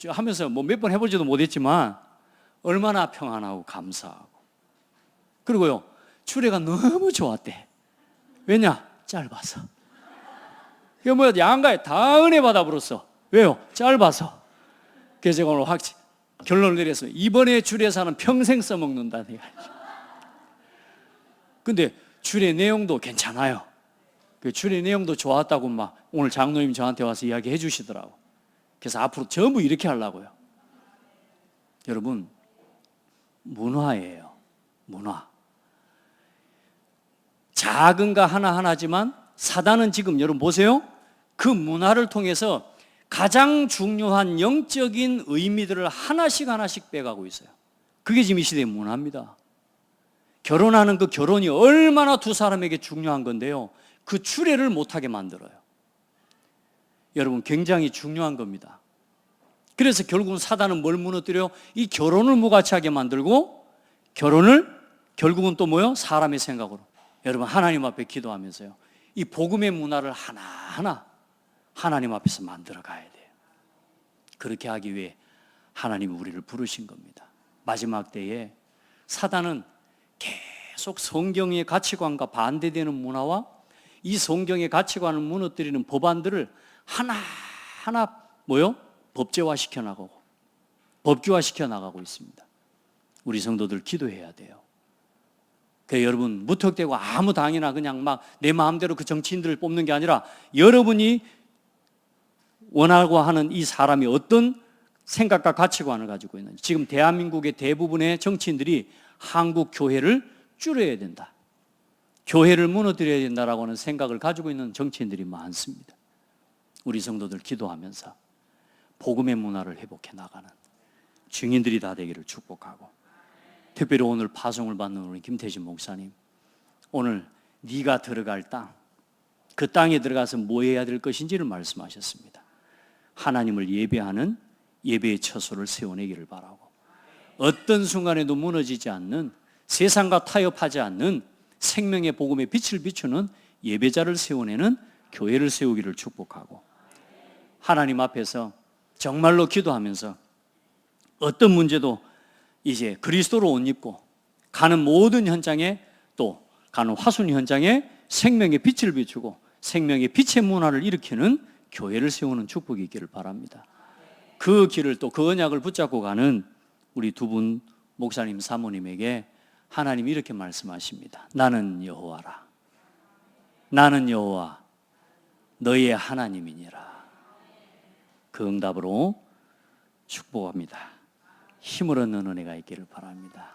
하면서 뭐 몇 번 해보지도 못했지만 얼마나 평안하고 감사하고. 그리고요. 주례가 너무 좋았대. 왜냐? 짧아서. 이거 뭐야? 양가에 다 은혜 받아버렸어. 왜요? 짧아서. 그래서 제가 오늘 결론을 내렸어요. 이번에 주례사는 평생 써먹는다. 근데 주례 내용도 괜찮아요. 그 주례 내용도 좋았다고 막 오늘 장로님 저한테 와서 이야기해 주시더라고. 그래서 앞으로 전부 이렇게 하려고요. 여러분, 문화예요. 문화. 작은 거 하나하나지만 사단은 지금 여러분 보세요. 그 문화를 통해서 가장 중요한 영적인 의미들을 하나씩 빼가고 있어요. 그게 지금 이 시대의 문화입니다. 결혼하는 그 결혼이 얼마나 두 사람에게 중요한 건데요. 그 주례를 못하게 만들어요. 여러분 굉장히 중요한 겁니다. 그래서 결국은 사단은 뭘 무너뜨려요? 이 결혼을 무가치하게 만들고 결혼을 결국은 또 뭐요? 사람의 생각으로. 여러분 하나님 앞에 기도하면서요. 이 복음의 문화를 하나하나 하나님 앞에서 만들어 가야 돼요. 그렇게 하기 위해 하나님이 우리를 부르신 겁니다. 마지막 때에 사단은 계속 성경의 가치관과 반대되는 문화와 이 성경의 가치관을 무너뜨리는 법안들을 하나하나 법제화시켜 나가고 법규화시켜 나가고 있습니다. 우리 성도들 기도해야 돼요. 여러분 무턱대고 아무 당이나 그냥 막 내 마음대로 그 정치인들을 뽑는 게 아니라 여러분이 원하고 하는 이 사람이 어떤 생각과 가치관을 가지고 있는지. 지금 대한민국의 대부분의 정치인들이 한국 교회를 줄여야 된다, 교회를 무너뜨려야 된다라고 하는 생각을 가지고 있는 정치인들이 많습니다. 우리 성도들 기도하면서 복음의 문화를 회복해 나가는 증인들이 다 되기를 축복하고, 특별히 오늘 파송을 받는 우리 김태진 목사님, 오늘 네가 들어갈 땅, 그 땅에 들어가서 뭐 해야 될 것인지를 말씀하셨습니다. 하나님을 예배하는 예배의 처소를 세워내기를 바라고, 어떤 순간에도 무너지지 않는, 세상과 타협하지 않는 생명의 복음의 빛을 비추는 예배자를 세워내는 교회를 세우기를 축복하고, 하나님 앞에서 정말로 기도하면서 어떤 문제도 이제 그리스도로 옷 입고 가는 모든 현장에, 또 가는 화순 현장에 생명의 빛을 비추고 생명의 빛의 문화를 일으키는 교회를 세우는 축복이 있기를 바랍니다. 그 길을 또 그 언약을 붙잡고 가는 우리 두 분 목사님 사모님에게 하나님이 이렇게 말씀하십니다. 나는 여호와라. 나는 여호와 너희의 하나님이니라. 그 응답으로 축복합니다. 힘을 얻는 은혜가 있기를 바랍니다.